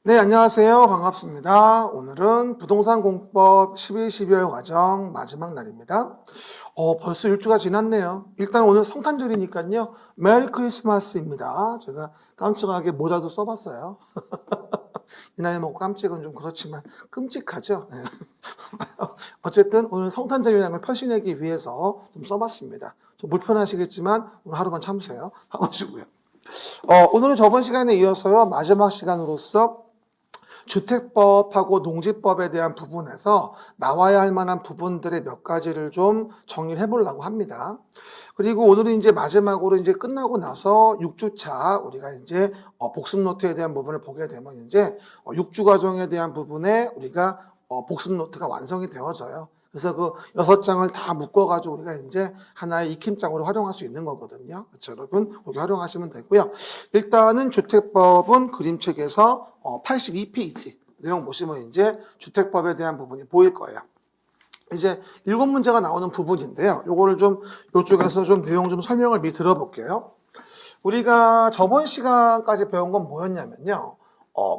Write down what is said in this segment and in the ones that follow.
네, 안녕하세요. 반갑습니다. 오늘은 부동산 공법 11, 12월 과정 마지막 날입니다. 벌써 일주가 지났네요. 일단 오늘 성탄절이니까요. 메리 크리스마스입니다. 제가 깜찍하게 모자도 써봤어요. 이 나이 먹고 깜찍은 좀 그렇지만 끔찍하죠. 네. 어쨌든 오늘 성탄절이라는 걸 표시내기 위해서 좀 써봤습니다. 좀 불편하시겠지만 오늘 하루만 참으세요. 참으시고요. 오늘은 저번 시간에 이어서요. 마지막 시간으로서 주택법하고 농지법에 대한 부분에서 나와야 할 만한 부분들의 몇 가지를 좀 정리를 해보려고 합니다. 그리고 오늘은 이제 마지막으로 이제 끝나고 나서 6주차 우리가 이제 복습 노트에 대한 부분을 보게 되면 이제 6주 과정에 대한 부분에 우리가 복습 노트가 완성이 되어져요. 그래서 그 6장을 다 묶어가지고 우리가 이제 하나의 익힘장으로 활용할 수 있는 거거든요. 그렇죠, 여러분? 거기 활용하시면 되고요. 일단은 주택법은 그림책에서 82페이지 내용 보시면 이제 주택법에 대한 부분이 보일 거예요. 이제 7문제가 나오는 부분인데요. 요거를 좀 이쪽에서 좀 내용 좀 설명을 미리 들어볼게요. 우리가 저번 시간까지 배운 건 뭐였냐면요.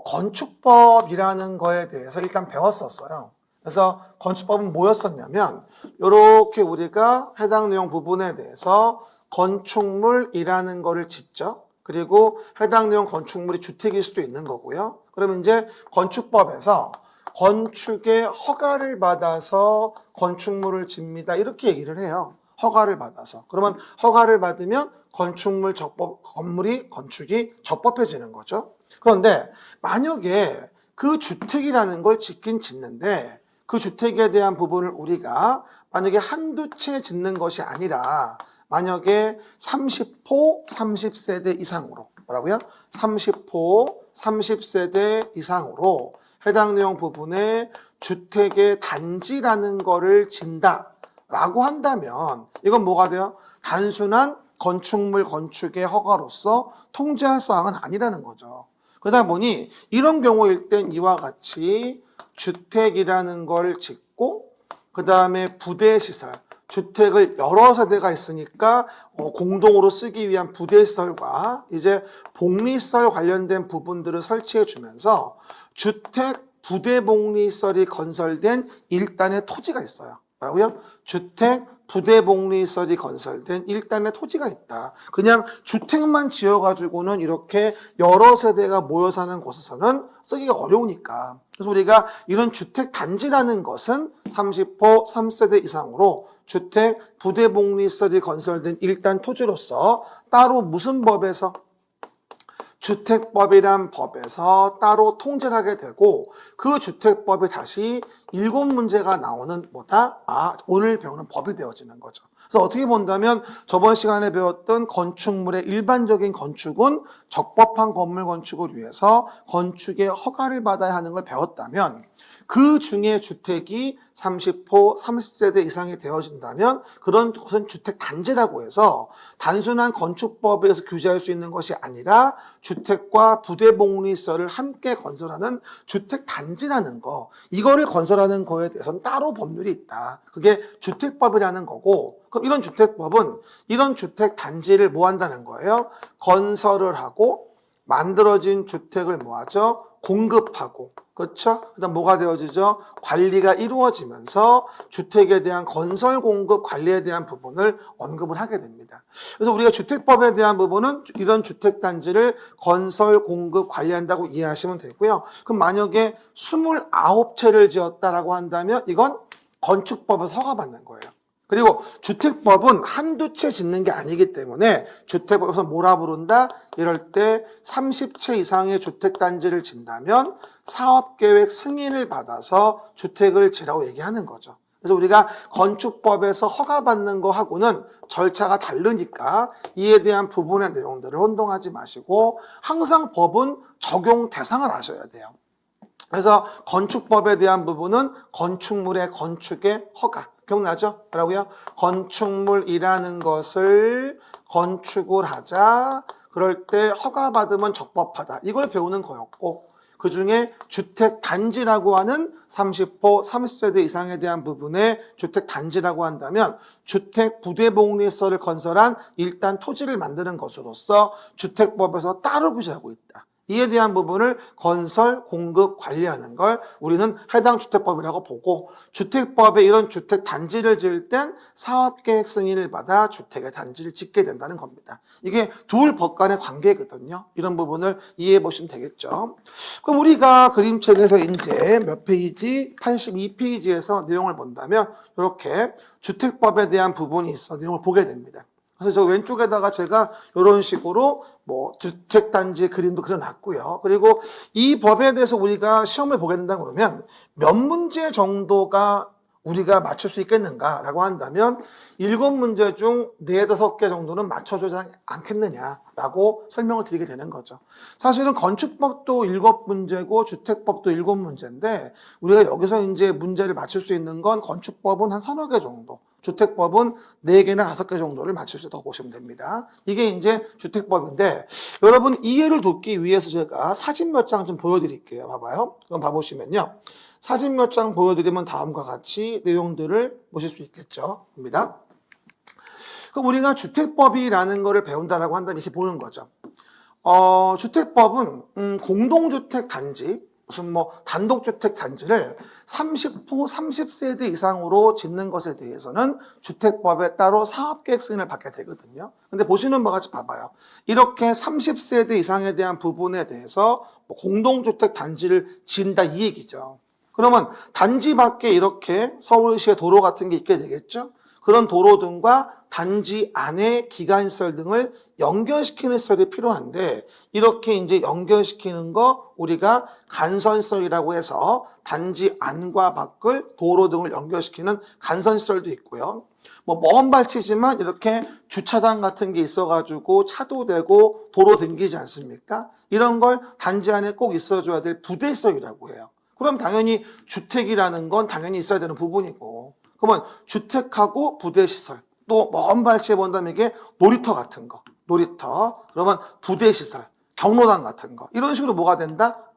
건축법이라는 거에 대해서 일단 배웠었어요. 그래서 건축법은 뭐였었냐면 이렇게 우리가 해당 내용 부분에 대해서 건축물이라는 거를 짓죠. 그리고 해당 내용 건축물이 주택일 수도 있는 거고요. 그러면 이제 건축법에서 건축의 허가를 받아서 건축물을 짓니다. 이렇게 얘기를 해요. 허가를 받아서. 그러면 허가를 받으면 건축이 적법해지는 거죠. 그런데 만약에 그 주택이라는 걸 짓긴 짓는데 그 주택에 대한 부분을 우리가 만약에 한두 채 짓는 것이 아니라 만약에 30호 30세대 이상으로 뭐라고요? 30호 30세대 이상으로 해당 내용 부분에 주택의 단지라는 거를 진다라고 한다면 이건 뭐가 돼요? 단순한 건축물 건축의 허가로서 통제할 사항은 아니라는 거죠. 그러다 보니 이런 경우일 땐 이와 같이 주택이라는 걸 짓고 그 다음에 부대시설, 주택을 여러 세대가 있으니까 공동으로 쓰기 위한 부대시설과 이제 복리시설 관련된 부분들을 설치해 주면서 주택 부대복리시설이 건설된 일단의 토지가 있어요. 뭐라고요? 주택 부대복리시설이 건설된 일단의 토지가 있다. 그냥 주택만 지어가지고는 이렇게 여러 세대가 모여 사는 곳에서는 쓰기가 어려우니까. 그래서 우리가 이런 주택 단지라는 것은 30호 3세대 이상으로 주택 부대복리시설이 건설된 일단 토지로서 따로 무슨 법에서? 주택법이란 법에서 따로 통제를 하게 되고 그 주택법이 다시 7문제가 나오는 뭐다? 오늘 배우는 법이 되어지는 거죠. 그래서 어떻게 본다면 저번 시간에 배웠던 건축물의 일반적인 건축은 적법한 건물 건축을 위해서 건축의 허가를 받아야 하는 걸 배웠다면 그 중에 주택이 30호 30세대 이상이 되어진다면 그런 것은 주택단지라고 해서 단순한 건축법에서 규제할 수 있는 것이 아니라 주택과 부대복리시설을 함께 건설하는 주택단지라는 거, 이거를 건설하는 거에 대해서는 따로 법률이 있다. 그게 주택법이라는 거고, 그럼 이런 주택법은 이런 주택단지를 뭐 한다는 거예요? 건설을 하고 만들어진 주택을 뭐 하죠? 공급하고, 그렇죠? 그다음 뭐가 되어지죠? 관리가 이루어지면서 주택에 대한 건설 공급 관리에 대한 부분을 언급을 하게 됩니다. 그래서 우리가 주택법에 대한 부분은 이런 주택 단지를 건설 공급 관리한다고 이해하시면 되고요. 그럼 만약에 29채를 지었다라고 한다면 이건 건축법에서 허가받는 거예요. 그리고 주택법은 한두 채 짓는 게 아니기 때문에 주택법에서 뭐라 부른다? 이럴 때 30채 이상의 주택단지를 짓는다면 사업계획 승인을 받아서 주택을 지라고 얘기하는 거죠. 그래서 우리가 건축법에서 허가받는 거하고는 절차가 다르니까 이에 대한 부분의 내용들을 혼동하지 마시고 항상 법은 적용 대상을 아셔야 돼요. 그래서 건축법에 대한 부분은 건축물의 건축의 허가. 기억나죠? 뭐라고요? 건축물이라는 것을 건축을 하자. 그럴 때 허가받으면 적법하다. 이걸 배우는 거였고 그 중에 주택단지라고 하는 30호 30세대 이상에 대한 부분에 주택단지라고 한다면 주택 부대복리시설을 건설한 일단 토지를 만드는 것으로서 주택법에서 따로 규제하고 있다. 이에 대한 부분을 건설, 공급, 관리하는 걸 우리는 해당 주택법이라고 보고 주택법에 이런 주택 단지를 지을 땐 사업계획 승인을 받아 주택의 단지를 짓게 된다는 겁니다. 이게 둘 법 간의 관계거든요. 이런 부분을 이해해 보시면 되겠죠. 그럼 우리가 그림책에서 이제 몇 페이지? 82페이지에서 내용을 본다면 이렇게 주택법에 대한 부분이 있어 내용을 보게 됩니다. 그래서 저 왼쪽에다가 제가 이런 식으로 뭐 주택단지 그림도 그려놨고요. 그리고 이 법에 대해서 우리가 시험을 보게 된다 그러면 몇 문제 정도가 우리가 맞출 수 있겠는가라고 한다면 7문제 중 4, 5개 정도는 맞춰주지 않겠느냐라고 설명을 드리게 되는 거죠. 사실은 건축법도 7문제고 주택법도 7문제인데 우리가 여기서 이제 문제를 맞출 수 있는 건 건축법은 한 서너 개 정도, 주택법은 4개나 5개 정도를 맞출 수 있다고 보시면 됩니다. 이게 이제 주택법인데 여러분 이해를 돕기 위해서 제가 사진 몇 장 좀 보여드릴게요. 봐봐요. 그럼 봐보시면요. 사진 몇 장 보여드리면 다음과 같이 내용들을 보실 수 있겠죠. 입니다. 그럼 우리가 주택법이라는 거를 배운다라고 한다면 이렇게 보는 거죠. 주택법은 공동주택 단지, 무슨 뭐 단독주택 단지를 30호 30세대 이상으로 짓는 것에 대해서는 주택법에 따로 사업계획 승인을 받게 되거든요. 근데 보시는 바와 같이 봐봐요. 이렇게 30세대 이상에 대한 부분에 대해서 뭐 공동주택 단지를 지은다 이 얘기죠. 그러면 단지 밖에 이렇게 서울시의 도로 같은 게 있게 되겠죠. 그런 도로 등과 단지 안에 기관시설 등을 연결시키는 시설이 필요한데 이렇게 이제 연결시키는 거 우리가 간선시설이라고 해서 단지 안과 밖을 도로 등을 연결시키는 간선시설도 있고요. 뭐 먼 발치지만 이렇게 주차장 같은 게 있어가지고 차도 되고 도로 댕기지 않습니까? 이런 걸 단지 안에 꼭 있어줘야 될 부대시설이라고 해요. 그럼 당연히 주택이라는 건 당연히 있어야 되는 부분이고 그러면 주택하고 부대시설 또 먼 발치해 본다면 이게 놀이터 같은 거 놀이터 그러면 부대시설 경로당 같은 거 이런 식으로 뭐가 된다?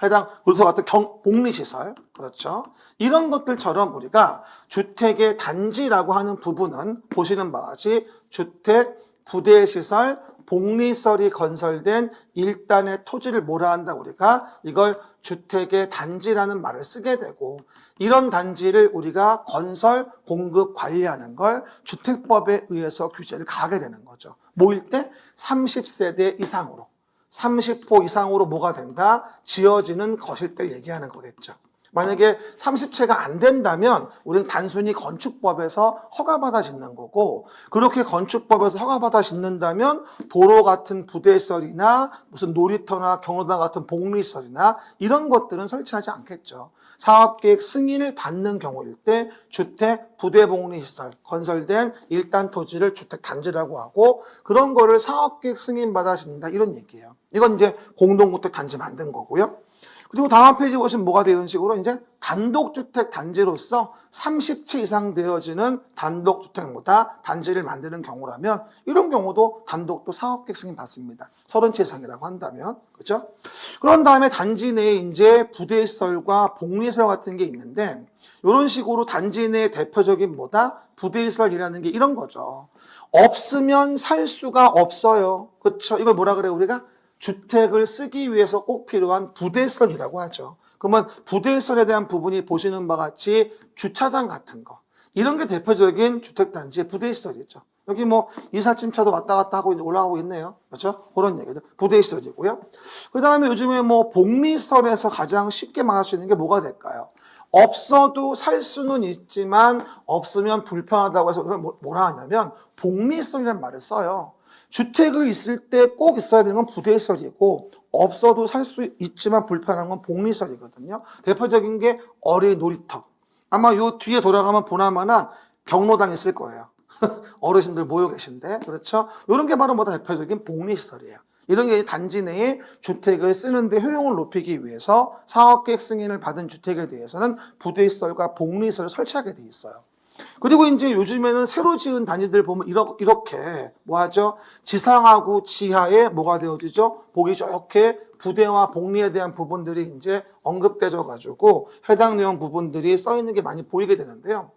해당 놀이터 같은 복리시설 그렇죠. 이런 것들처럼 우리가 주택의 단지라고 하는 부분은 보시는 바와 같이 주택, 부대시설, 복리시설이 건설된 일단의 토지를 뭐라 한다 우리가 이걸 주택의 단지라는 말을 쓰게 되고 이런 단지를 우리가 건설, 공급, 관리하는 걸 주택법에 의해서 규제를 가하게 되는 거죠. 뭐일 때? 30세대 이상으로 30호 이상으로 뭐가 된다? 지어지는 것일 때 얘기하는 거겠죠. 만약에 30채가 안 된다면 우리는 단순히 건축법에서 허가받아 짓는 거고 그렇게 건축법에서 허가받아 짓는다면 도로 같은 부대시설이나 무슨 놀이터나 경로당 같은 복리시설이나 이런 것들은 설치하지 않겠죠. 사업계획 승인을 받는 경우일 때 주택, 부대복리시설 건설된 일단 토지를 주택단지라고 하고 그런 거를 사업계획 승인 받아 짓는다 이런 얘기예요. 이건 이제 공동주택 단지 만든 거고요. 그리고 다음 페이지 보시면 뭐가 되는 식으로 이제 단독주택 단지로서 30채 이상 되어지는 단독주택보다 단지를 만드는 경우라면 이런 경우도 단독도 사업계획 승인 받습니다. 30채 이상이라고 한다면 그렇죠? 그런 다음에 단지 내에 이제 부대시설과 복리시설 같은 게 있는데 이런 식으로 단지 내 대표적인 뭐다? 부대시설이라는 게 이런 거죠. 없으면 살 수가 없어요. 그렇죠? 이걸 뭐라 그래요 우리가? 주택을 쓰기 위해서 꼭 필요한 부대시설이라고 하죠. 그러면 부대시설에 대한 부분이 보시는 바와 같이 주차장 같은 거 이런 게 대표적인 주택단지의 부대시설이죠. 여기 뭐 이삿짐차도 왔다 갔다 하고 올라가고 있네요. 그렇죠? 그런 얘기들 부대시설이고요. 그 다음에 요즘에 뭐 복리시설에서 가장 쉽게 말할 수 있는 게 뭐가 될까요? 없어도 살 수는 있지만 없으면 불편하다고 해서 뭐라 하냐면 복리시설이라는 말을 써요. 주택을 있을 때 꼭 있어야 되는 건 부대시설이고 없어도 살 수 있지만 불편한 건 복리시설이거든요. 대표적인 게 어린이 놀이터. 아마 요 뒤에 돌아가면 보나마나 경로당 있을 거예요. 어르신들 모여 계신데 그렇죠? 이런 게 바로 뭐다 대표적인 복리시설이에요. 이런 게 단지 내에 주택을 쓰는데 효용을 높이기 위해서 사업계획 승인을 받은 주택에 대해서는 부대시설과 복리시설을 설치하게 돼 있어요. 그리고 이제 요즘에는 새로 지은 단지들 보면 이렇게 뭐하죠? 지상하고 지하에 뭐가 되어지죠? 보기 좋게 부대와 복리에 대한 부분들이 이제 언급되져 가지고 해당 내용 부분들이 써 있는 게 많이 보이게 되는데요.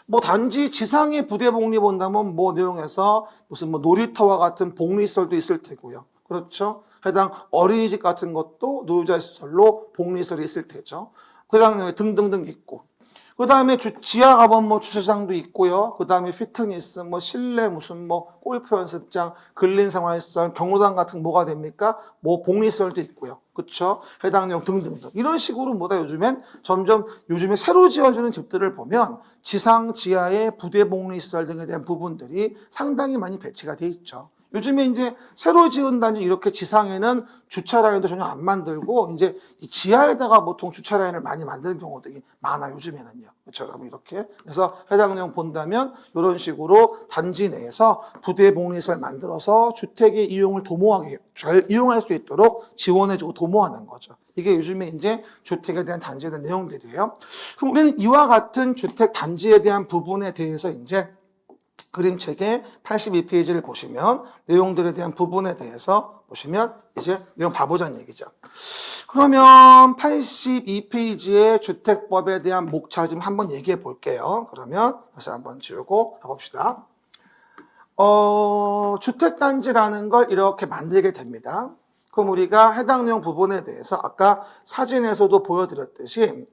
뭐 단지 지상의 부대 복리 본다면 뭐 내용에서 무슨 뭐 놀이터와 같은 복리시설도 있을 테고요. 그렇죠? 해당 어린이집 같은 것도 노유자 시설로 복리시설이 있을 테죠. 그 다음에 등등등 있고. 그 다음에 지하 가면 뭐 주차장도 있고요. 그 다음에 피트니스, 뭐 실내 무슨 뭐 골프 연습장, 근린생활시설, 경로당 같은 뭐가 됩니까? 뭐 복리시설도 있고요. 그쵸? 해당 내용 등등등. 이런 식으로 뭐다 요즘엔 점점 요즘에 새로 지어주는 집들을 보면 지상, 지하의 부대 복리시설 등에 대한 부분들이 상당히 많이 배치가 돼 있죠. 요즘에 이제 새로 지은 단지 이렇게 지상에는 주차 라인도 전혀 안 만들고 이제 지하에다가 보통 주차 라인을 많이 만드는 경우들이 많아 요즘에는요. 그렇죠? 이렇게 그래서 해당 내용 본다면 이런 식으로 단지 내에서 부대 복리시설 만들어서 주택의 이용을 도모하게 잘 이용할 수 있도록 지원해주고 도모하는 거죠. 이게 요즘에 이제 주택에 대한 단지에 대한 내용들이에요. 그럼 우리는 이와 같은 주택 단지에 대한 부분에 대해서 이제 그림책의 82페이지를 보시면 내용들에 대한 부분에 대해서 보시면 이제 내용 봐보자는 얘기죠. 그러면 82페이지의 주택법에 대한 목차 좀 한번 얘기해 볼게요. 그러면 다시 한번 지우고 가봅시다. 주택단지라는 걸 이렇게 만들게 됩니다. 그럼 우리가 해당 내용 부분에 대해서 아까 사진에서도 보여드렸듯이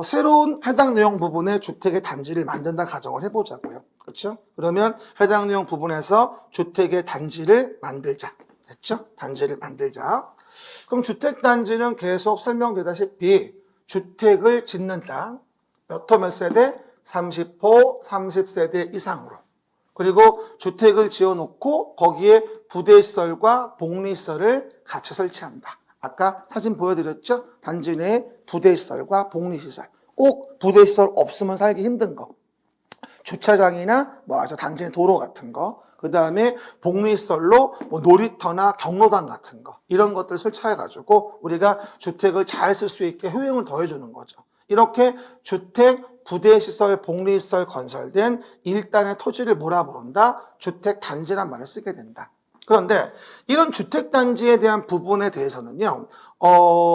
새로운 해당 내용 부분에 주택의 단지를 만든다 가정을 해보자고요. 그렇죠? 그러면 해당 내용 부분에서 주택의 단지를 만들자. 됐죠? 단지를 만들자. 그럼 주택단지는 계속 설명되다시피 주택을 짓는다. 몇 호 몇 세대? 30호, 30세대 이상으로. 그리고 주택을 지어놓고 거기에 부대시설과 복리시설을 같이 설치한다. 아까 사진 보여드렸죠? 단지 내에 부대시설과 복리시설. 꼭 부대시설 없으면 살기 힘든 거. 주차장이나 뭐 아주 단지 내 도로 같은 거. 그 다음에 복리시설로 뭐 놀이터나 경로당 같은 거. 이런 것들을 설치해가지고 우리가 주택을 잘 쓸 수 있게 효용을 더해주는 거죠. 이렇게 주택, 부대시설, 복리시설 건설된 일단의 토지를 뭐라 부른다? 주택단지란 말을 쓰게 된다. 그런데 이런 주택단지에 대한 부분에 대해서는요,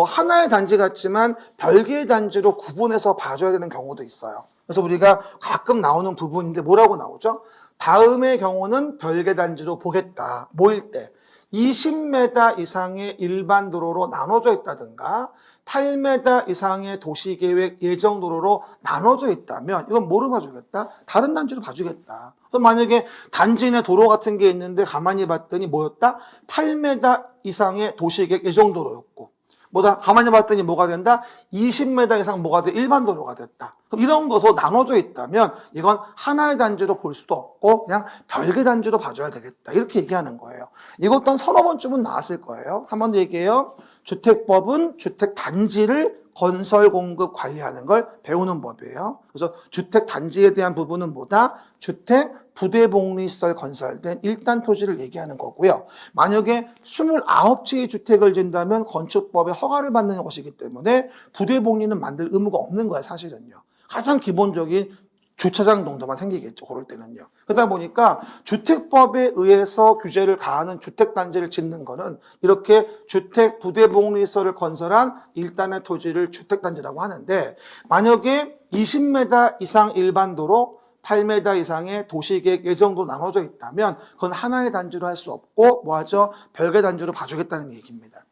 하나의 단지 같지만 별개의 단지로 구분해서 봐줘야 되는 경우도 있어요. 그래서 우리가 가끔 나오는 부분인데 뭐라고 나오죠? 다음의 경우는 별개 단지로 보겠다. 모일 때 20m 이상의 일반 도로로 나눠져 있다든가 8m 이상의 도시계획 예정 도로로 나눠져 있다면 이건 뭐로 봐주겠다? 다른 단지로 봐주겠다. 그럼 만약에 단지 내 도로 같은 게 있는데 가만히 봤더니 뭐였다? 8m 이상의 도시계획 예정 도로였고 뭐다? 가만히 봤더니 뭐가 된다? 20m 이상 뭐가 돼? 일반 도로가 됐다. 그럼 이런 것으로 나눠져 있다면 이건 하나의 단지로 볼 수도 없고 그냥 별개 단지로 봐줘야 되겠다. 이렇게 얘기하는 거예요. 이것도 한 서너 번쯤은 나왔을 거예요. 한 번 더 얘기해요. 주택법은 주택 단지를 건설, 공급, 관리하는 걸 배우는 법이에요. 그래서 주택 단지에 대한 부분은 뭐다? 주택 부대복리시설 건설된 일단 토지를 얘기하는 거고요. 만약에 29채의 주택을 짓는다면 건축법에 허가를 받는 것이기 때문에 부대복리는 만들 의무가 없는 거야, 사실은요. 가장 기본적인 주차장 정도만 생기겠죠, 그럴 때는요. 그러다 보니까 주택법에 의해서 규제를 가하는 주택단지를 짓는 거는 이렇게 주택 부대복리시설을 건설한 일단의 토지를 주택단지라고 하는데 만약에 20m 이상 일반도로 8m 이상의 도시계획 예정도 나눠져 있다면 그건 하나의 단지로 할 수 없고 뭐하죠? 별개 단지로 봐주겠다는 얘기입니다.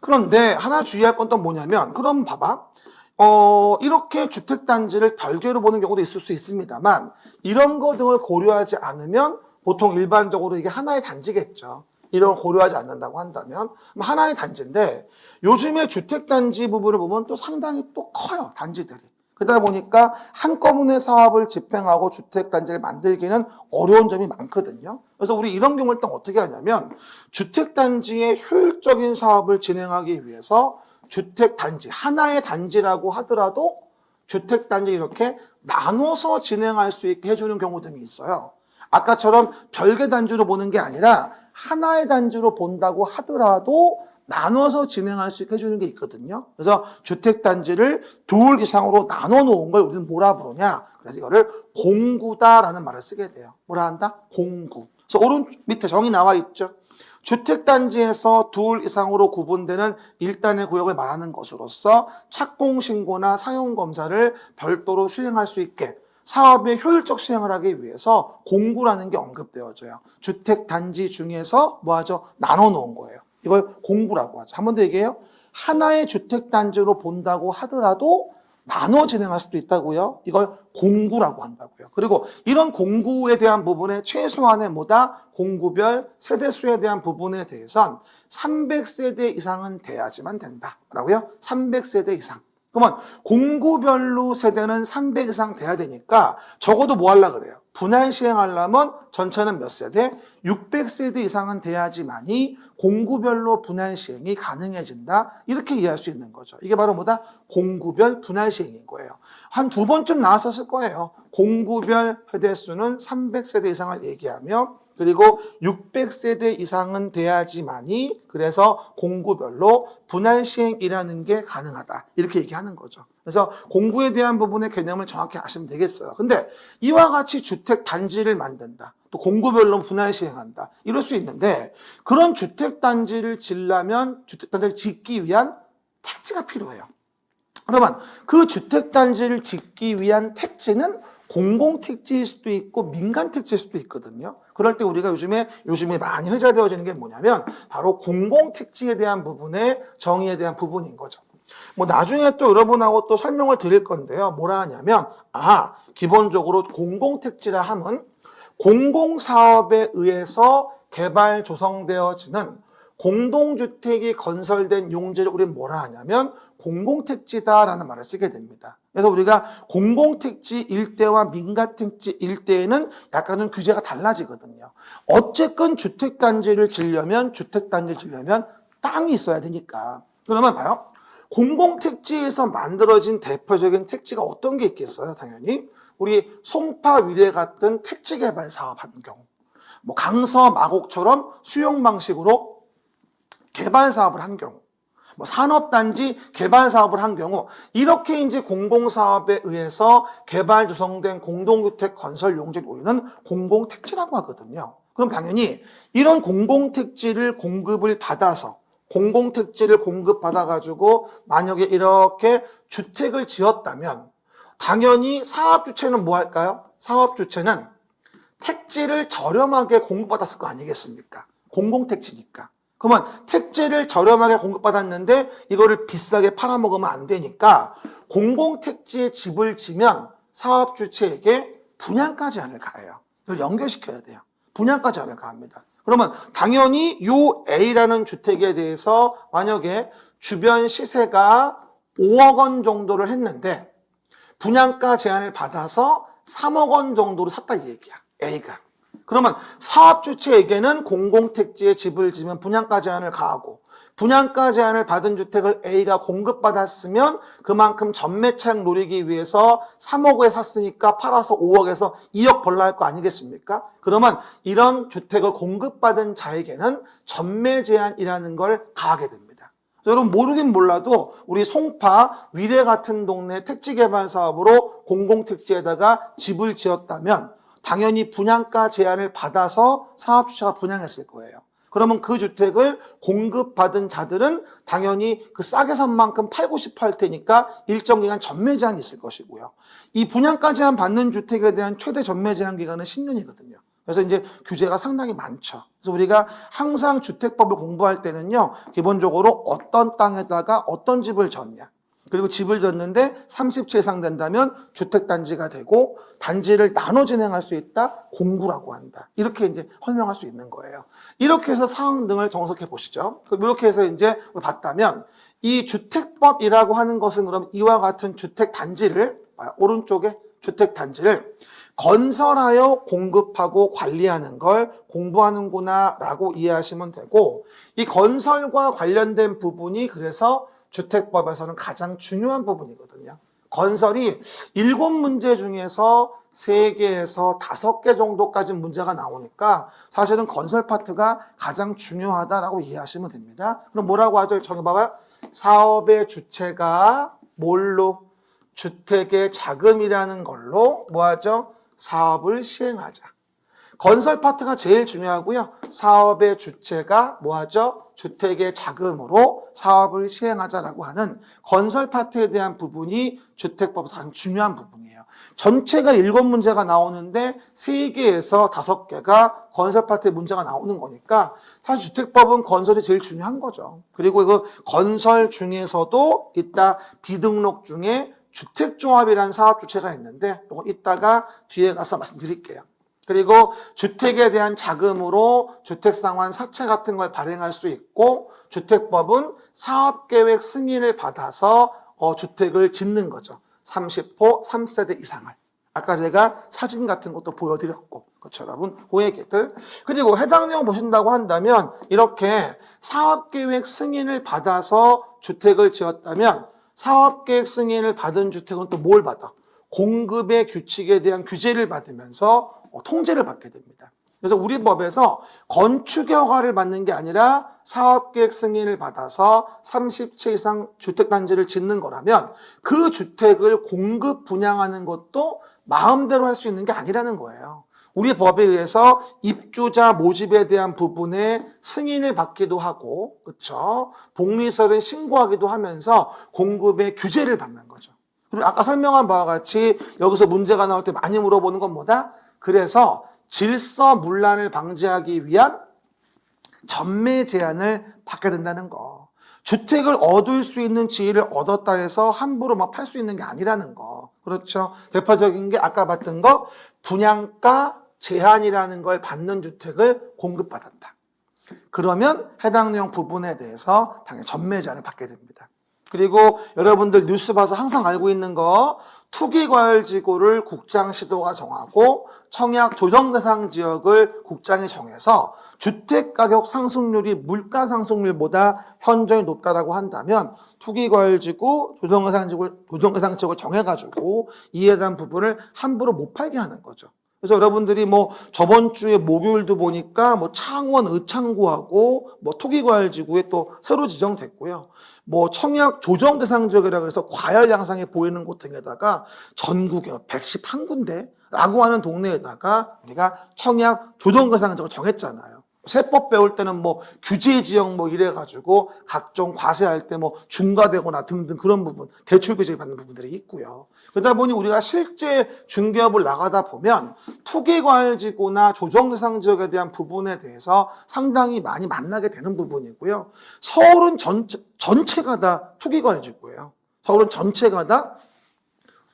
그런데 하나 주의할 건 또 뭐냐면 그럼 봐봐. 이렇게 주택단지를 별개로 보는 경우도 있을 수 있습니다만 이런 거 등을 고려하지 않으면 보통 일반적으로 이게 하나의 단지겠죠. 이런 걸 고려하지 않는다고 한다면 하나의 단지인데 요즘에 주택단지 부분을 보면 또 상당히 또 커요. 단지들이. 그러다 보니까 한꺼번에 사업을 집행하고 주택단지를 만들기는 어려운 점이 많거든요. 그래서 우리 이런 경우를 또 어떻게 하냐면 주택단지의 효율적인 사업을 진행하기 위해서 주택단지, 하나의 단지라고 하더라도 주택단지 이렇게 나눠서 진행할 수 있게 해주는 경우 등이 있어요. 아까처럼 별개 단지로 보는 게 아니라 하나의 단지로 본다고 하더라도 나눠서 진행할 수 있게 해주는 게 있거든요. 그래서 주택단지를 둘 이상으로 나눠 놓은 걸 우리는 뭐라 부르냐. 그래서 이거를 공구다라는 말을 쓰게 돼요. 뭐라 한다? 공구. 그래서 오른 밑에 정의 나와 있죠. 주택단지에서 둘 이상으로 구분되는 일단의 구역을 말하는 것으로서 착공신고나 사용검사를 별도로 수행할 수 있게 사업의 효율적 수행을 하기 위해서 공구라는 게 언급되어져요. 주택단지 중에서 뭐하죠? 나눠 놓은 거예요. 이걸 공구라고 하죠. 한 번 더 얘기해요. 하나의 주택단지로 본다고 하더라도 나눠 진행할 수도 있다고요. 이걸 공구라고 한다고요. 그리고 이런 공구에 대한 부분에 최소한의 뭐다? 공구별 세대수에 대한 부분에 대해선 300세대 이상은 돼야지만 된다라고요. 300세대 이상. 그러면 공구별로 세대는 300 이상 돼야 되니까 적어도 뭐 하려고 그래요? 분할 시행하려면 전체는 몇 세대? 600세대 이상은 돼야지만이 공구별로 분할 시행이 가능해진다. 이렇게 이해할 수 있는 거죠. 이게 바로 뭐다? 공구별 분할 시행인 거예요. 한 두 번쯤 나왔었을 거예요. 공구별 세대수는 300세대 이상을 얘기하며 그리고 600세대 이상은 돼야지만이 그래서 공구별로 분할 시행이라는 게 가능하다. 이렇게 얘기하는 거죠. 그래서 공구에 대한 부분의 개념을 정확히 아시면 되겠어요. 근데 이와 같이 주택 단지를 만든다. 또 공구별로 분할 시행한다. 이럴 수 있는데 그런 주택 단지를 지으려면 주택 단지를 짓기 위한 택지가 필요해요. 그러면 그 주택 단지를 짓기 위한 택지는 공공택지일 수도 있고 민간택지일 수도 있거든요. 그럴 때 우리가 요즘에 많이 회자되어지는 게 뭐냐면 바로 공공택지에 대한 부분의 정의에 대한 부분인 거죠. 뭐 나중에 또 여러분하고 또 설명을 드릴 건데요. 뭐라 하냐면 기본적으로 공공택지라 함은 공공사업에 의해서 개발 조성되어지는 공동주택이 건설된 용지를 우리는 뭐라 하냐면 공공택지다라는 말을 쓰게 됩니다. 그래서 우리가 공공택지 일대와 민간택지 일대에는 약간은 규제가 달라지거든요. 어쨌건 주택단지를 지으려면 땅이 있어야 되니까. 그러면 봐요. 공공택지에서 만들어진 대표적인 택지가 어떤 게 있겠어요? 당연히 우리 송파 위례 같은 택지 개발 사업하는 경우, 뭐 강서 마곡처럼 수용 방식으로 개발 사업을 한 경우, 뭐 산업단지 개발 사업을 한 경우, 이렇게 이제 공공사업에 의해서 개발 조성된 공동주택 건설 용지를 우리는 공공택지라고 하거든요. 그럼 당연히 이런 공공택지를 공급받아가지고 만약에 이렇게 주택을 지었다면 당연히 사업주체는 뭐 할까요? 사업주체는 택지를 저렴하게 공급받았을 거 아니겠습니까? 공공택지니까. 그러면 택지를 저렴하게 공급받았는데 이거를 비싸게 팔아먹으면 안 되니까 공공택지에 집을 지면 사업주체에게 분양가 제한을 가해요. 이걸 연결시켜야 돼요. 분양가 제한을 가합니다. 그러면 당연히 요 A라는 주택에 대해서 만약에 주변 시세가 5억 원 정도를 했는데 분양가 제한을 받아서 3억 원 정도로 샀다 이 얘기야. A가. 그러면 사업주체에게는 공공택지에 집을 지면 분양가 제한을 가하고 분양가 제한을 받은 주택을 A가 공급받았으면 그만큼 전매차익 노리기 위해서 3억에 샀으니까 팔아서 5억에서 2억 벌라 할 거 아니겠습니까? 그러면 이런 주택을 공급받은 자에게는 전매 제한이라는 걸 가하게 됩니다. 여러분 모르긴 몰라도 우리 송파 위례 같은 동네 택지 개발 사업으로 공공택지에다가 집을 지었다면 당연히 분양가 제한을 받아서 사업주체가 분양했을 거예요. 그러면 그 주택을 공급받은 자들은 당연히 그 싸게 산 만큼 팔고 싶어 할 테니까 일정 기간 전매 제한이 있을 것이고요. 이 분양가 제한 받는 주택에 대한 최대 전매 제한 기간은 10년이거든요. 그래서 이제 규제가 상당히 많죠. 그래서 우리가 항상 주택법을 공부할 때는요, 기본적으로 어떤 땅에다가 어떤 집을 졌냐. 그리고 집을 졌는데 30채 이상 된다면 주택단지가 되고 단지를 나눠 진행할 수 있다. 공구라고 한다. 이렇게 이제 설명할 수 있는 거예요. 이렇게 해서 사항 등을 정석해 보시죠. 이렇게 해서 이제 봤다면 이 주택법이라고 하는 것은 그럼 이와 같은 주택단지를 오른쪽에 주택단지를 건설하여 공급하고 관리하는 걸 공부하는구나 라고 이해하시면 되고 이 건설과 관련된 부분이 그래서 주택법에서는 가장 중요한 부분이거든요. 건설이 7문제 중에서 3개에서 5개 정도까지 문제가 나오니까 사실은 건설 파트가 가장 중요하다라고 이해하시면 됩니다. 그럼 뭐라고 하죠? 정해봐봐요. 사업의 주체가 뭘로? 주택의 자금이라는 걸로 뭐 하죠? 사업을 시행하자. 건설 파트가 제일 중요하고요. 사업의 주체가 뭐하죠? 주택의 자금으로 사업을 시행하자라고 하는 건설 파트에 대한 부분이 주택법에서 가장 중요한 부분이에요. 전체가 7문제가 나오는데 3개에서 5개가 건설 파트의 문제가 나오는 거니까 사실 주택법은 건설이 제일 중요한 거죠. 그리고 그 건설 중에서도 이따 비등록 중에 주택조합이라는 사업 주체가 있는데 이건 이따가 뒤에 가서 말씀드릴게요. 그리고 주택에 대한 자금으로 주택상환 사채 같은 걸 발행할 수 있고 주택법은 사업계획 승인을 받아서 주택을 짓는 거죠. 30호 3세대 이상을. 아까 제가 사진 같은 것도 보여드렸고 그렇죠 여러분? 그 얘기들. 그리고 해당 내용 보신다고 한다면 이렇게 사업계획 승인을 받아서 주택을 지었다면 사업계획 승인을 받은 주택은 또 뭘 받아? 공급의 규칙에 대한 규제를 받으면서 통제를 받게 됩니다. 그래서 우리 법에서 건축의 허가를 받는 게 아니라 사업계획 승인을 받아서 30채 이상 주택단지를 짓는 거라면 그 주택을 공급 분양하는 것도 마음대로 할 수 있는 게 아니라는 거예요. 우리 법에 의해서 입주자 모집에 대한 부분에 승인을 받기도 하고, 그렇죠? 복리설을 신고하기도 하면서 공급의 규제를 받는 거죠. 그리고 아까 설명한 바와 같이 여기서 문제가 나올 때 많이 물어보는 건 뭐다? 그래서 질서 문란을 방지하기 위한 전매 제한을 받게 된다는 거. 주택을 얻을 수 있는 지위를 얻었다 해서 함부로 막 팔 수 있는 게 아니라는 거. 그렇죠. 대표적인 게 아까 봤던 거 분양가 제한이라는 걸 받는 주택을 공급받았다. 그러면 해당 내용 부분에 대해서 당연히 전매 제한을 받게 됩니다. 그리고 여러분들 뉴스 봐서 항상 알고 있는 거 투기과열지구를 국장시도가 정하고 청약 조정 대상 지역을 국장이 정해서 주택가격 상승률이 물가 상승률보다 현저히 높다라고 한다면 투기과열지구 조정 대상 지역을 정해가지고 이에 대한 부분을 함부로 못 팔게 하는 거죠. 그래서 여러분들이 뭐 저번 주에 목요일도 보니까 뭐 창원 의창구하고 뭐 토기과열지구에 또 새로 지정됐고요. 뭐 청약 조정 대상 지역이라고 해서 과열 양상이 보이는 곳 등에다가 전국에 111군데라고 하는 동네에다가 우리가 청약 조정 대상 지역을 정했잖아요. 세법 배울 때는 뭐 규제 지역 뭐 이래가지고 각종 과세할 때 뭐 중과되거나 등등 그런 부분, 대출 규제 받는 부분들이 있고요. 그러다 보니 우리가 실제 중개업을 나가다 보면 투기과열지구나 조정대상 지역에 대한 부분에 대해서 상당히 많이 만나게 되는 부분이고요. 서울은 전체가 다 투기과열지구예요. 서울은 전체가 다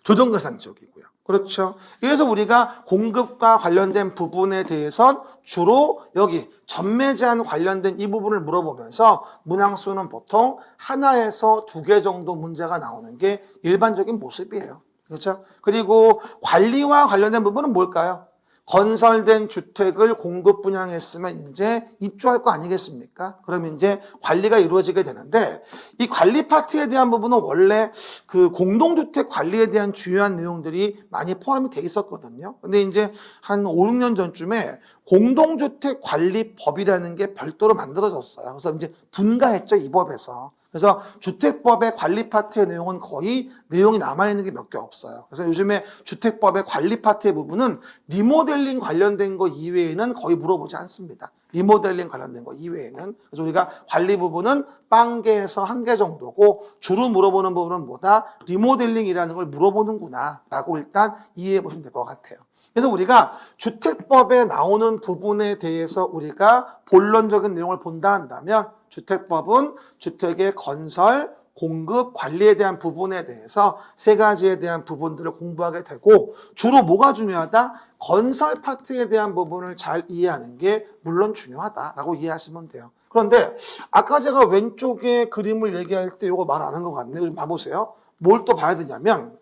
조정대상 지역이고요. 그렇죠. 그래서 우리가 공급과 관련된 부분에 대해선 주로 여기 전매 제한 관련된 이 부분을 물어보면서 문항수는 보통 하나에서 2개 정도 문제가 나오는 게 일반적인 모습이에요. 그렇죠. 그리고 관리와 관련된 부분은 뭘까요? 건설된 주택을 공급 분양했으면 이제 입주할 거 아니겠습니까? 그러면 이제 관리가 이루어지게 되는데 이 관리 파트에 대한 부분은 원래 그 공동주택 관리에 대한 중요한 내용들이 많이 포함이 돼 있었거든요. 근데 이제 한 5, 6년 전쯤에 공동주택 관리법이라는 게 별도로 만들어졌어요. 그래서 이제 분가했죠, 이 법에서. 그래서 주택법의 관리 파트의 내용은 거의 내용이 남아있는 게 몇 개 없어요. 그래서 요즘에 주택법의 관리 파트의 부분은 리모델링 관련된 거 이외에는 거의 물어보지 않습니다. 리모델링 관련된 거 이외에는. 그래서 우리가 관리 부분은 0개에서 1개 정도고 주로 물어보는 부분은 뭐다? 리모델링이라는 걸 물어보는구나 라고 일단 이해해 보시면 될 것 같아요. 그래서 우리가 주택법에 나오는 부분에 대해서 우리가 본론적인 내용을 본다 한다면 주택법은 주택의 건설, 공급, 관리에 대한 부분에 대해서 3가지에 대한 부분들을 공부하게 되고 주로 뭐가 중요하다? 건설 파트에 대한 부분을 잘 이해하는 게 물론 중요하다라고 이해하시면 돼요. 그런데 아까 제가 왼쪽에 그림을 얘기할 때 이거 말 안 한 것 같네요. 좀 봐보세요. 뭘 또 봐야 되냐면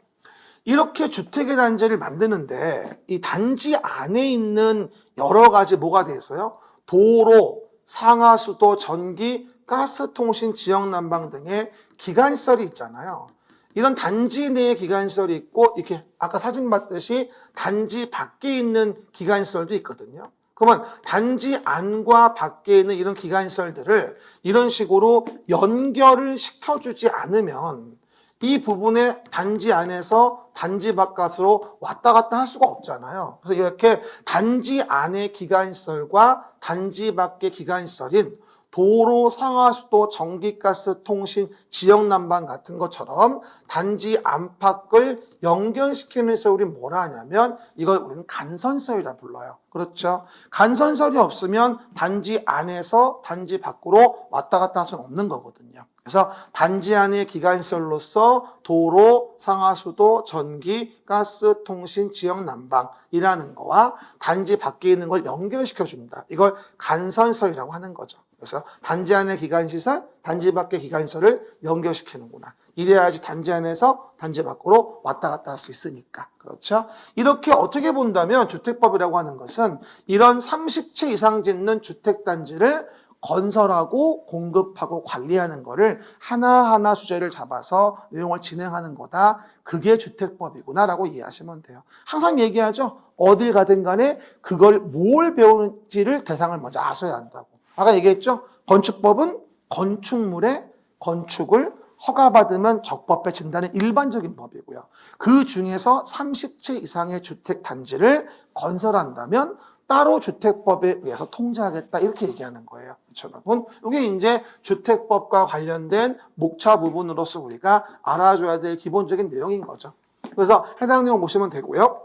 이렇게 주택의 단지를 만드는데 이 단지 안에 있는 여러 가지 뭐가 돼 있어요? 도로, 상하수도, 전기, 가스통신, 지역난방 등의 기관시설이 있잖아요. 이런 단지 내에 기관시설이 있고 이렇게 아까 사진 봤듯이 단지 밖에 있는 기관시설도 있거든요. 그러면 단지 안과 밖에 있는 이런 기관시설들을 이런 식으로 연결을 시켜주지 않으면 이 부분에 단지 안에서 단지 바깥으로 왔다 갔다 할 수가 없잖아요. 그래서 이렇게 단지 안의 기관시설과 단지 밖의 기관시설인 도로, 상하수도, 전기가스, 통신, 지역난방 같은 것처럼 단지 안팎을 연결시키는 시설을 우리는 뭐라 하냐면 이걸 우리는 간선시설이라 불러요. 그렇죠? 간선시설이 없으면 단지 안에서 단지 밖으로 왔다 갔다 할 수는 없는 거거든요. 그래서 단지 안의 기관시설로서 도로, 상하수도, 전기, 가스, 통신, 지역난방이라는 거와 단지 밖에 있는 걸 연결시켜준다. 이걸 간선시설이라고 하는 거죠. 그래서 단지 안의 기관시설, 단지 밖의 기관시설을 연결시키는구나. 이래야지 단지 안에서 단지 밖으로 왔다 갔다 할 수 있으니까. 그렇죠? 이렇게 어떻게 본다면 주택법이라고 하는 것은 이런 30채 이상 짓는 주택단지를 건설하고 공급하고 관리하는 거를 하나하나 주제를 잡아서 내용을 진행하는 거다. 그게 주택법이구나라고 이해하시면 돼요. 항상 얘기하죠. 어딜 가든 간에 그걸 뭘 배우는지를 대상을 먼저 아셔야 한다고. 아까 얘기했죠. 건축법은 건축물의 건축을 허가받으면 적법해 진다는 일반적인 법이고요. 그 중에서 30채 이상의 주택단지를 건설한다면 따로 주택법에 의해서 통제하겠다 이렇게 얘기하는 거예요. 그렇죠, 여러분? 이게 이제 주택법과 관련된 목차 부분으로서 우리가 알아줘야 될 기본적인 내용인 거죠. 그래서 해당 내용 보시면 되고요.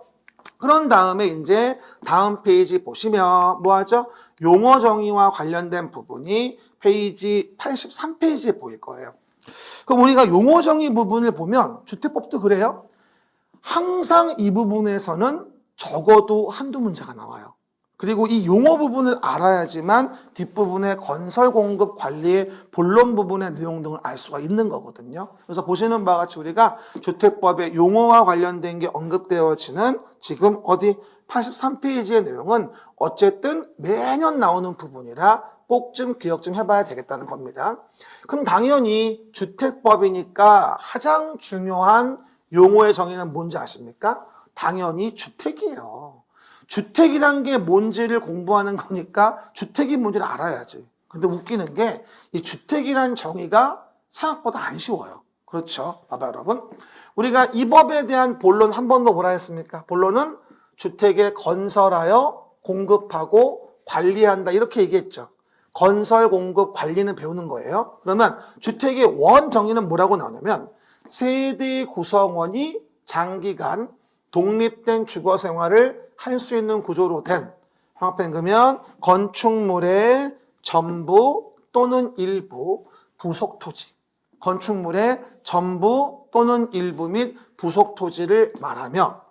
그런 다음에 이제 다음 페이지 보시면 뭐하죠? 용어 정의와 관련된 부분이 페이지 83페이지에 보일 거예요. 그럼 우리가 용어 정의 부분을 보면 주택법도 그래요. 항상 이 부분에서는 적어도 한두 문제가 나와요. 그리고 이 용어 부분을 알아야지만 뒷부분의 건설 공급 관리의 본론 부분의 내용 등을 알 수가 있는 거거든요. 그래서 보시는 바와 같이 우리가 주택법의 용어와 관련된 게 언급되어지는 지금 어디 83페이지의 내용은 어쨌든 매년 나오는 부분이라 꼭 좀 기억 좀 해봐야 되겠다는 겁니다. 그럼 당연히 주택법이니까 가장 중요한 용어의 정의는 뭔지 아십니까? 당연히 주택이에요. 주택이란 게 뭔지를 공부하는 거니까 주택이 뭔지를 알아야지. 근데 웃기는 게 이 주택이란 정의가 생각보다 안 쉬워요. 그렇죠? 봐봐요, 여러분. 우리가 이 법에 대한 본론 한 번 더 뭐라 했습니까? 본론은 주택에 건설하여 공급하고 관리한다 이렇게 얘기했죠. 건설, 공급, 관리는 배우는 거예요. 그러면 주택의 원 정의는 뭐라고 나오냐면 세대 구성원이 장기간 독립된 주거 생활을 할 수 있는 구조로 된 황폐그면 건축물의 전부 또는 일부 부속 토지, 건축물의 전부 또는 일부 및 부속 토지를 말하며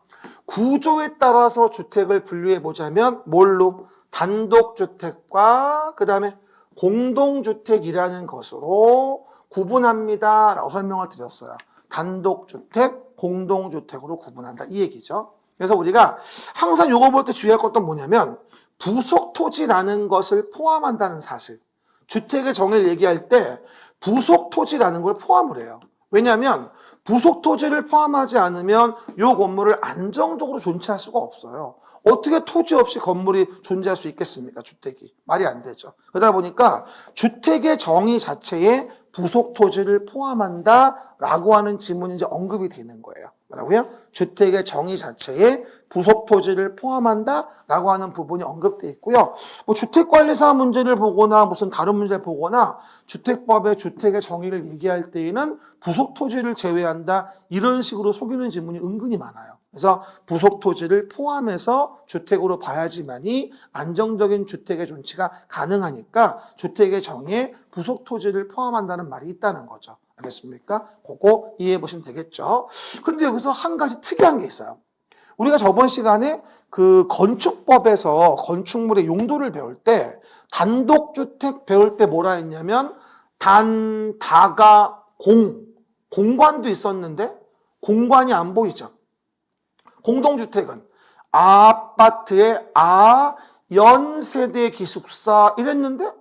구조에 따라서 주택을 분류해 보자면 뭘로? 단독주택과 그 다음에 공동주택이라는 것으로 구분합니다 라고 설명을 드렸어요. 단독주택, 공동주택으로 구분한다 이 얘기죠. 그래서 우리가 항상 이거 볼 때 주의할 것도 뭐냐면 부속토지라는 것을 포함한다는 사실. 주택의 정의를 얘기할 때 부속토지라는 걸 포함을 해요. 왜냐하면 부속토지를 포함하지 않으면 이 건물을 안정적으로 존치할 수가 없어요. 어떻게 토지 없이 건물이 존재할 수 있겠습니까? 주택이. 말이 안 되죠. 그러다 보니까 주택의 정의 자체에 부속토지를 포함한다라고 하는 지문이 이제 언급이 되는 거예요. 뭐라고요? 주택의 정의 자체에 부속토지를 포함한다라고 하는 부분이 언급되어 있고요. 뭐 주택관리사 문제를 보거나 무슨 다른 문제를 보거나 주택법의 주택의 정의를 얘기할 때에는 부속토지를 제외한다 이런 식으로 속이는 지문이 은근히 많아요. 그래서 부속토지를 포함해서 주택으로 봐야지만이 안정적인 주택의 존치가 가능하니까 주택의 정의에 부속토지를 포함한다는 말이 있다는 거죠. 알겠습니까? 그거 이해해 보시면 되겠죠. 근데 여기서 한 가지 특이한 게 있어요. 우리가 저번 시간에 그 건축법에서 건축물의 용도를 배울 때 단독주택 배울 때 뭐라 했냐면 단, 다가, 공관도 있었는데 공관이 안 보이죠. 공동주택은 아파트의 연세대 기숙사 이랬는데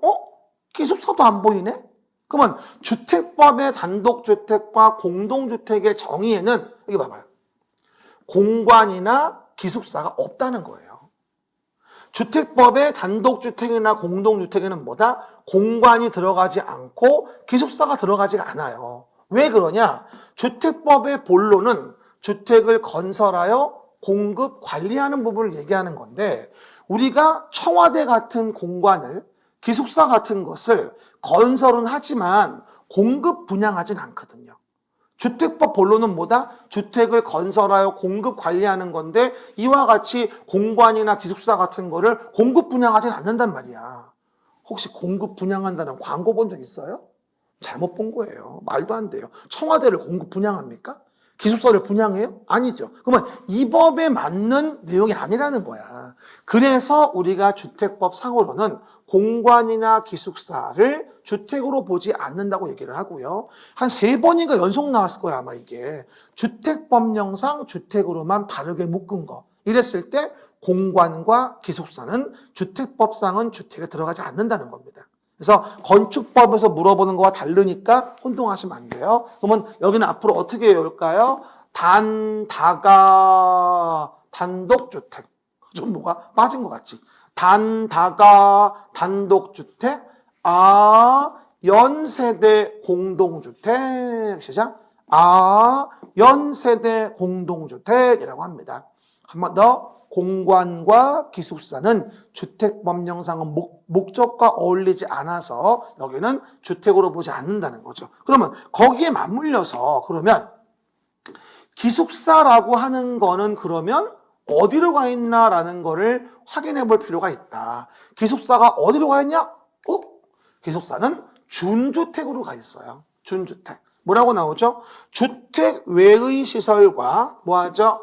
기숙사도 안 보이네? 그러면 주택법의 단독주택과 공동주택의 정의에는 여기 봐봐요. 공관이나 기숙사가 없다는 거예요. 주택법의 단독주택이나 공동주택에는 뭐다? 공관이 들어가지 않고 기숙사가 들어가지가 않아요. 왜 그러냐? 주택법의 본론은 주택을 건설하여 공급, 관리하는 부분을 얘기하는 건데 우리가 청와대 같은 공간을 기숙사 같은 것을 건설은 하지만 공급 분양하진 않거든요. 주택법 본론은 뭐다? 주택을 건설하여 공급 관리하는 건데 이와 같이 공관이나 기숙사 같은 거를 공급 분양하진 않는단 말이야. 혹시 공급 분양한다는 광고 본 적 있어요? 잘못 본 거예요. 말도 안 돼요. 청와대를 공급 분양합니까? 기숙사를 분양해요? 아니죠. 그러면 이 법에 맞는 내용이 아니라는 거야. 그래서 우리가 주택법 상으로는 공관이나 기숙사를 주택으로 보지 않는다고 얘기를 하고요. 한 3번인가 연속 나왔을 거야, 아마 이게. 주택법령상 주택으로만 바르게 묶은 거. 이랬을 때 공관과 기숙사는 주택법상은 주택에 들어가지 않는다는 겁니다. 그래서 건축법에서 물어보는 거와 다르니까 혼동하시면 안 돼요. 그러면 여기는 앞으로 어떻게 외울까요? 다가, 단독주택. 좀 뭐가 빠진 것 같지? 다가, 단독주택. 연세대 공동주택. 시작. 연세대 공동주택이라고 합니다. 한 번 더. 공관과 기숙사는 주택법령상은 목적과 어울리지 않아서 여기는 주택으로 보지 않는다는 거죠. 그러면 거기에 맞물려서 그러면 기숙사라고 하는 거는 그러면 어디로 가 있나라는 거를 확인해 볼 필요가 있다. 기숙사가 어디로 가 있냐? 기숙사는 준주택으로 가 있어요. 준주택. 뭐라고 나오죠? 주택 외의 시설과 뭐하죠?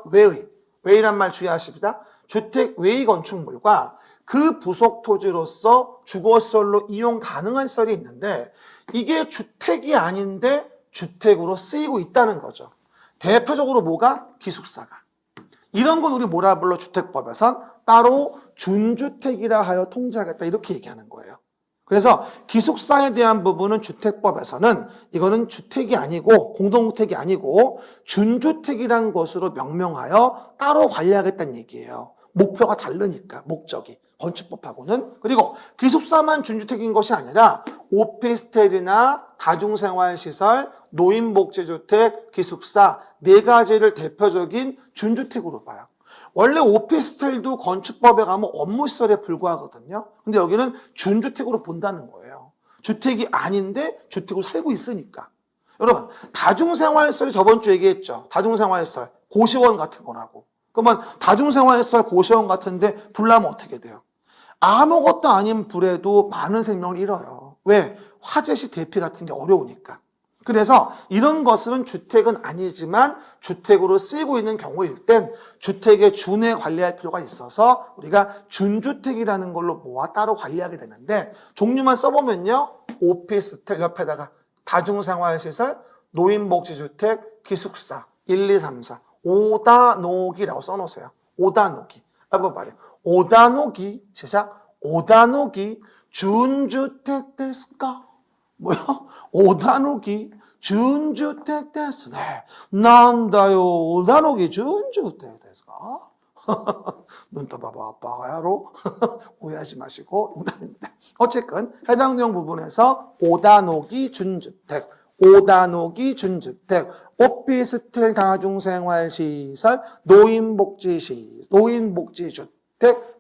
외의란 말 주의하십니다. 주택 외의 건축물과 그 부속 토지로서 주거시설로 이용 가능한 시설이 있는데 이게 주택이 아닌데 주택으로 쓰이고 있다는 거죠. 대표적으로 뭐가? 기숙사가. 이런 건 우리 뭐라 불러? 주택법에선 따로 준주택이라 하여 통제하겠다 이렇게 얘기하는 거예요. 그래서 기숙사에 대한 부분은 주택법에서는 이거는 주택이 아니고 공동주택이 아니고 준주택이란 것으로 명명하여 따로 관리하겠다는 얘기예요. 목표가 다르니까 목적이 건축법하고는. 그리고 기숙사만 준주택인 것이 아니라 오피스텔이나 다중생활시설, 노인복지주택, 기숙사 4가지를 대표적인 준주택으로 봐요. 원래 오피스텔도 건축법에 가면 업무시설에 불과하거든요. 근데 여기는 준주택으로 본다는 거예요. 주택이 아닌데 주택으로 살고 있으니까. 여러분, 다중생활시설이 저번 주 얘기했죠. 다중생활시설, 고시원 같은 거라고. 그러면 다중생활시설, 고시원 같은데 불나면 어떻게 돼요? 아무것도 아닌 불에도 많은 생명을 잃어요. 왜? 화재 시 대피 같은 게 어려우니까. 그래서 이런 것은 주택은 아니지만 주택으로 쓰이고 있는 경우일 땐 주택의 준에 관리할 필요가 있어서 우리가 준주택이라는 걸로 모아 따로 관리하게 되는데 종류만 써보면요. 오피스텔 옆에다가 다중생활시설, 노인복지주택, 기숙사 1, 2, 3, 4 오다노기라고 써놓으세요. 오다노기. 한번 말이에요. 오다노기 시작. 오다노기 준주택 데스까? 뭐야? 오다노기 준주택 데스. 네. 난다요. 오다노기 준주택 데스까? 눈 떠봐봐, 아빠가야로. 오해하지 마시고, 농담입니다. 어쨌든, 해당 내용 부분에서 오다노기 준주택, 오다노기 준주택, 오피스텔 다중생활시설, 노인복지주택,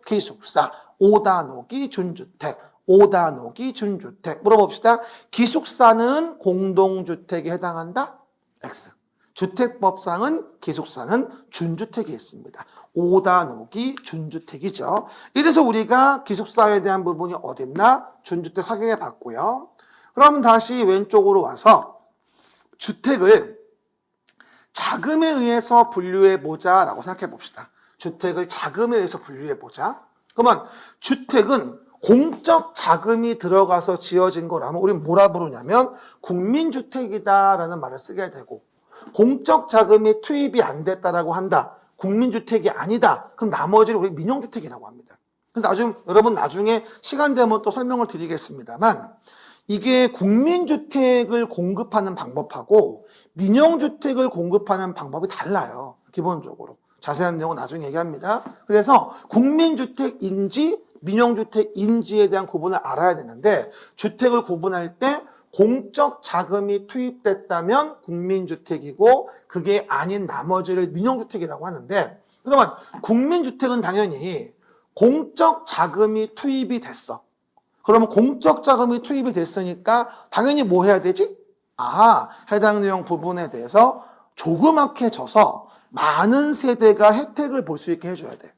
기숙사, 오다노기 준주택, 오다노기 준주택. 물어봅시다. 기숙사는 공동주택에 해당한다? X. 주택법상은 기숙사는 준주택이 있습니다. 오다노기 준주택이죠. 이래서 우리가 기숙사에 대한 부분이 어딨나? 준주택 확인해 봤고요. 그럼 다시 왼쪽으로 와서 주택을 자금에 의해서 분류해 보자라고 생각해 봅시다. 주택을 자금에 의해서 분류해 보자. 그러면 주택은 공적 자금이 들어가서 지어진 거라면 우리는 뭐라 부르냐면 국민주택이다라는 말을 쓰게 되고, 공적 자금이 투입이 안 됐다라고 한다. 국민주택이 아니다. 그럼 나머지를 우리 민영주택이라고 합니다. 그래서 여러분 나중에 시간 되면 또 설명을 드리겠습니다만 이게 국민주택을 공급하는 방법하고 민영주택을 공급하는 방법이 달라요. 기본적으로. 자세한 내용은 나중에 얘기합니다. 그래서 국민주택인지 민영주택인지에 대한 구분을 알아야 되는데 주택을 구분할 때 공적 자금이 투입됐다면 국민주택이고 그게 아닌 나머지를 민영주택이라고 하는데, 그러면 국민주택은 당연히 공적 자금이 투입이 됐어. 그러면 공적 자금이 투입이 됐으니까 당연히 뭐 해야 되지? 해당 내용 부분에 대해서 조그맣게 져서 많은 세대가 혜택을 볼 수 있게 해줘야 돼.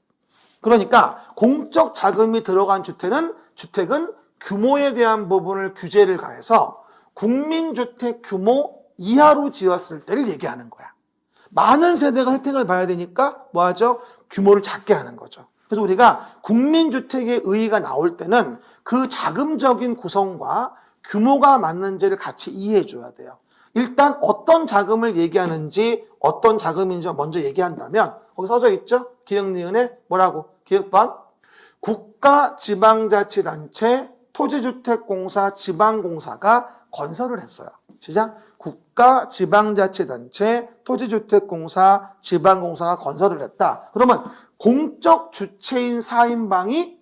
그러니까 공적 자금이 들어간 주택은 규모에 대한 부분을 규제를 가해서 국민주택 규모 이하로 지었을 때를 얘기하는 거야. 많은 세대가 혜택을 봐야 되니까 뭐 하죠? 규모를 작게 하는 거죠. 그래서 우리가 국민주택의 의의가 나올 때는 그 자금적인 구성과 규모가 맞는지를 같이 이해해 줘야 돼요. 일단 어떤 자금을 얘기하는지 어떤 자금인지 먼저 얘기한다면 거기 써져 있죠? 기역 니은에 뭐라고? 기역번 국가지방자치단체 토지주택공사 지방공사가 건설을 했어요. 시작. 국가지방자치단체 토지주택공사 지방공사가 건설을 했다. 그러면 공적 주체인 4인방이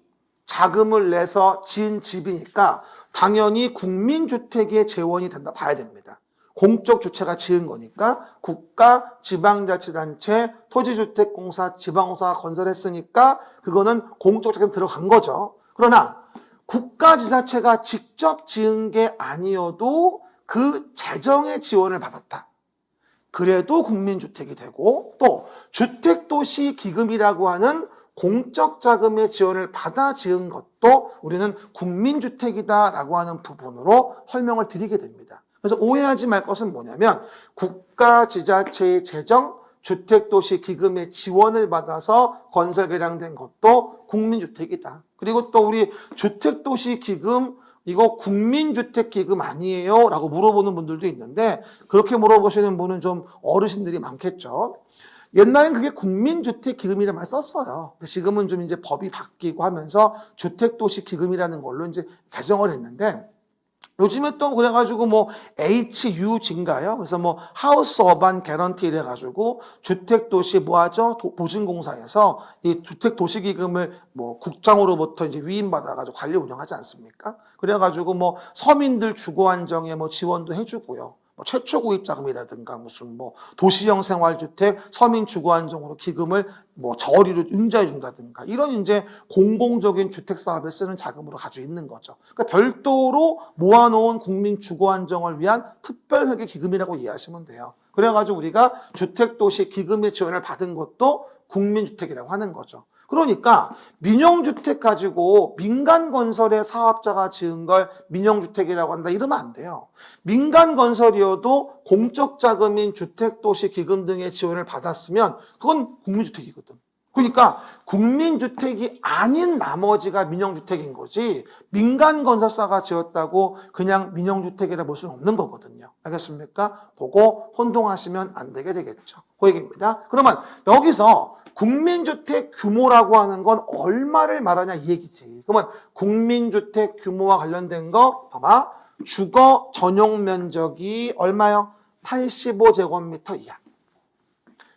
자금을 내서 지은 집이니까 당연히 국민주택의 재원이 된다 봐야 됩니다. 공적 주체가 지은 거니까 국가지방자치단체 토지주택공사 지방공사가 건설했으니까 그거는 공적 자금 들어간 거죠. 그러나 국가지자체가 직접 지은 게 아니어도 그 재정의 지원을 받았다. 그래도 국민주택이 되고, 또 주택도시기금이라고 하는 공적 자금의 지원을 받아 지은 것도 우리는 국민주택이다라고 하는 부분으로 설명을 드리게 됩니다. 그래서 오해하지 말 것은 뭐냐면 국가지자체의 재정, 주택도시기금의 지원을 받아서 건설 개량된 것도 국민주택이다. 그리고 또 우리 주택도시기금 이거 국민주택기금 아니에요? 라고 물어보는 분들도 있는데, 그렇게 물어보시는 분은 좀 어르신들이 많겠죠. 옛날엔 그게 국민주택기금이라는 말 썼어요. 근데 지금은 좀 이제 법이 바뀌고 하면서 주택도시기금이라는 걸로 이제 개정을 했는데, 요즘에 또 그래가지고 뭐 HUG인가요? 그래서 뭐 하우스 어반 개런티 이래가지고 주택도시 뭐하죠? 보증공사에서 이 주택도시기금을 뭐 국장으로부터 이제 위임받아가지고 관리 운영하지 않습니까? 그래가지고 뭐 서민들 주거 안정에 뭐 지원도 해주고요. 뭐 최초 구입 자금이라든가 무슨 뭐 도시형 생활주택 서민 주거 안정으로 기금을 뭐 저리로 융자해 준다든가 이런 이제 공공적인 주택 사업에 쓰는 자금으로 가지고 있는 거죠. 그러니까 별도로 모아놓은 국민 주거 안정을 위한 특별회계 기금이라고 이해하시면 돼요. 그래가지고 우리가 주택도시 기금의 지원을 받은 것도 국민주택이라고 하는 거죠. 그러니까 민영주택 가지고 민간건설의 사업자가 지은 걸 민영주택이라고 한다 이러면 안 돼요. 민간건설이어도 공적 자금인 주택도시기금 등의 지원을 받았으면 그건 국민주택이거든. 그러니까 국민주택이 아닌 나머지가 민영주택인 거지 민간건설사가 지었다고 그냥 민영주택이라 볼 수는 없는 거거든요. 알겠습니까? 그거 혼동하시면 안 되게 되겠죠. 그 얘기입니다. 그러면 여기서 국민주택 규모라고 하는 건 얼마를 말하냐 이 얘기지. 그러면 국민주택 규모와 관련된 거 봐봐. 주거 전용 면적이 얼마요? 85제곱미터 이하.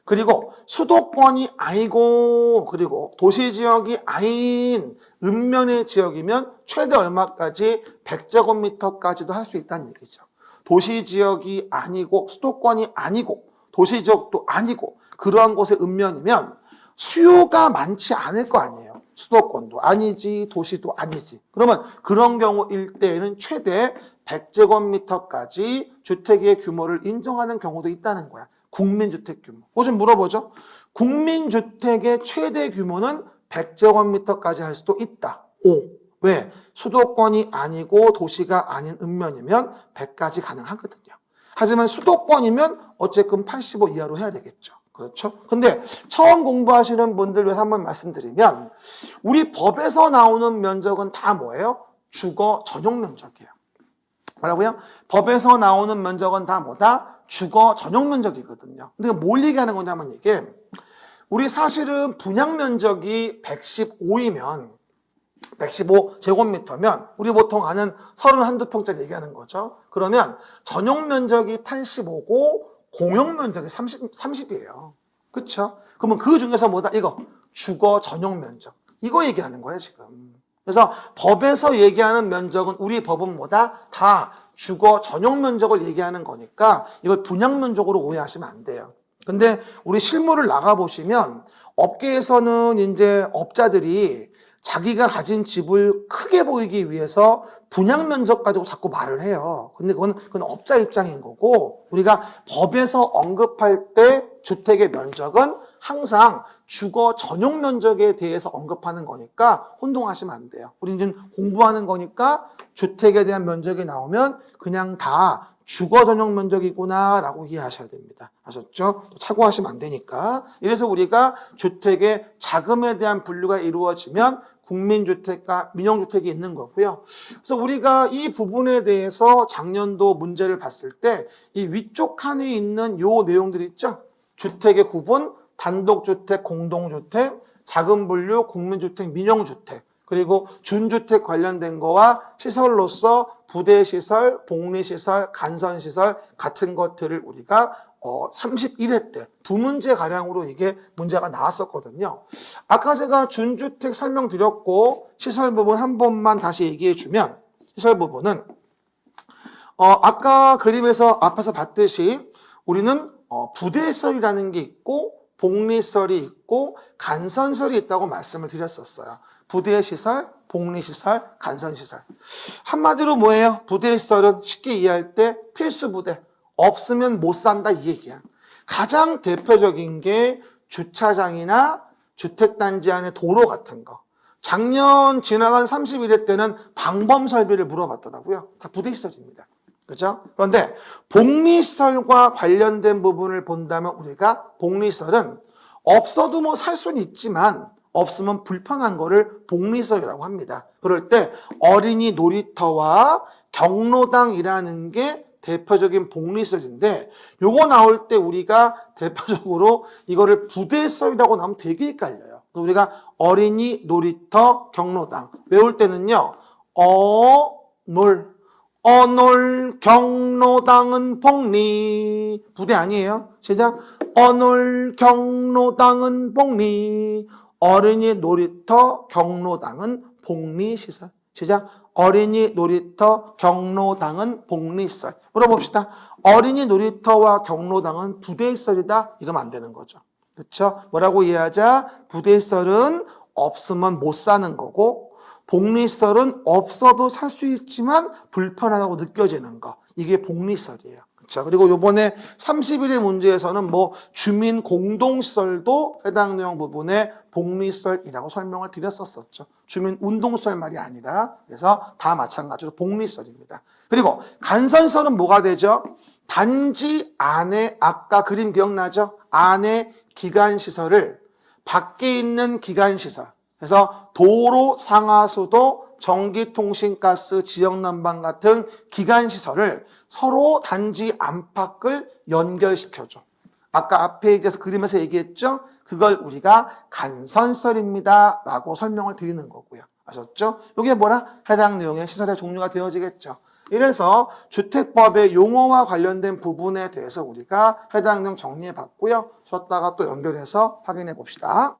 그리고 수도권이 아니고 그리고 도시지역이 아닌 읍면의 지역이면 최대 얼마까지 100제곱미터까지도 할 수 있다는 얘기죠. 도시지역이 아니고 수도권이 아니고 도시지역도 아니고 그러한 곳의 읍면이면 수요가 많지 않을 거 아니에요. 수도권도 아니지 도시도 아니지. 그러면 그런 경우일 때에는 최대 100제곱미터까지 주택의 규모를 인정하는 경우도 있다는 거야. 국민주택 규모. 그거 좀 물어보죠. 국민주택의 최대 규모는 100제곱미터까지 할 수도 있다. 오. 왜? 수도권이 아니고 도시가 아닌 읍면이면 100까지 가능하거든요. 하지만 수도권이면 어쨌든 85 이하로 해야 되겠죠. 그렇죠? 근데 처음 공부하시는 분들 위해서 한번 말씀드리면 우리 법에서 나오는 면적은 다 뭐예요? 주거 전용 면적이에요. 뭐라고요? 법에서 나오는 면적은 다 뭐다? 주거 전용 면적이거든요. 근데 뭘 얘기하는 거냐면 이게 우리 사실은 분양 면적이 115이면 115제곱미터면 우리 보통 아는 31~2평짜리 얘기하는 거죠. 그러면 전용 면적이 85고 공용 면적이 30이에요. 그렇죠? 그러면 그 중에서 뭐다? 이거 주거 전용 면적. 이거 얘기하는 거예요, 지금. 그래서 법에서 얘기하는 면적은 우리 법은 뭐다? 다 주거 전용 면적을 얘기하는 거니까 이걸 분양 면적으로 오해하시면 안 돼요. 근데 우리 실무를 나가보시면 업계에서는 이제 업자들이 자기가 가진 집을 크게 보이기 위해서 분양 면적 가지고 자꾸 말을 해요. 근데 그건 업자 입장인 거고, 우리가 법에서 언급할 때 주택의 면적은 항상 주거 전용 면적에 대해서 언급하는 거니까 혼동하시면 안 돼요. 우리 이제 공부하는 거니까 주택에 대한 면적이 나오면 그냥 다 주거 전용 면적이구나 라고 이해하셔야 됩니다. 아셨죠? 착오하시면 안 되니까. 이래서 우리가 주택의 자금에 대한 분류가 이루어지면 국민주택과 민영주택이 있는 거고요. 그래서 우리가 이 부분에 대해서 작년도 문제를 봤을 때 이 위쪽 칸에 있는 요 내용들 있죠? 주택의 구분, 단독주택, 공동주택, 자금 분류, 국민주택, 민영주택, 그리고 준주택 관련된 거와 시설로서 부대시설, 복리시설, 간선시설 같은 것들을 우리가 31회 때 두 문제 가량으로 이게 문제가 나왔었거든요. 아까 제가 준주택 설명드렸고 시설 부분 한 번만 다시 얘기해 주면, 시설 부분은 아까 그림에서 앞에서 봤듯이 우리는 부대시설이라는 게 있고 복리시설이 있고 간선시설이 있다고 말씀을 드렸었어요. 부대시설, 복리시설, 간선시설. 한마디로 뭐예요? 부대시설은 쉽게 이해할 때 필수 부대. 없으면 못 산다 이 얘기야. 가장 대표적인 게 주차장이나 주택단지 안에 도로 같은 거. 작년 지나간 31회 때는 방범 설비를 물어봤더라고요. 다 부대시설입니다. 그죠? 그런데 복리시설과 관련된 부분을 본다면 우리가 복리시설은 없어도 뭐 살 수는 있지만 없으면 불편한 거를 복리시설이라고 합니다. 그럴 때 어린이 놀이터와 경로당이라는 게 대표적인 복리시설인데, 요거 나올 때 우리가 대표적으로 이거를 부대시설이라고 나오면 되게 헷갈려요. 우리가 어린이 놀이터 경로당 외울 때는요, 어놀 경로당은 복리. 부대 아니에요. 제작 어놀 경로당은 복리. 어린이 놀이터 경로당은 복리시설. 제작 어린이 놀이터 경로당은 복리시설. 물어봅시다. 어린이 놀이터와 경로당은 부대시설이다 이러면 안 되는 거죠. 그렇죠? 뭐라고 이해하자? 부대시설은 없으면 못 사는 거고 복리시설은 없어도 살 수 있지만 불편하다고 느껴지는 거. 이게 복리시설이에요. 그렇죠? 그리고 요번에 30일의 문제에서는 뭐 주민 공동시설도 해당 내용 부분에 복리시설이라고 설명을 드렸었죠. 주민 운동시설 말이 아니라. 그래서 다 마찬가지로 복리시설입니다. 그리고 간선시설은 뭐가 되죠? 단지 안에, 아까 그림 기억나죠? 안에 기간시설을 밖에 있는 기간시설, 그래서 도로, 상하수도, 전기통신가스, 지역난방 같은 기간시설을 서로 단지 안팎을 연결시켜줘. 아까 앞에 이제 그림에서 얘기했죠? 그걸 우리가 간선시설입니다 라고 설명을 드리는 거고요. 아셨죠? 이게 뭐라? 해당 내용의 시설의 종류가 되어지겠죠. 이래서 주택법의 용어와 관련된 부분에 대해서 우리가 해당 내용 정리해 봤고요. 쉬었다가 또 연결해서 확인해 봅시다.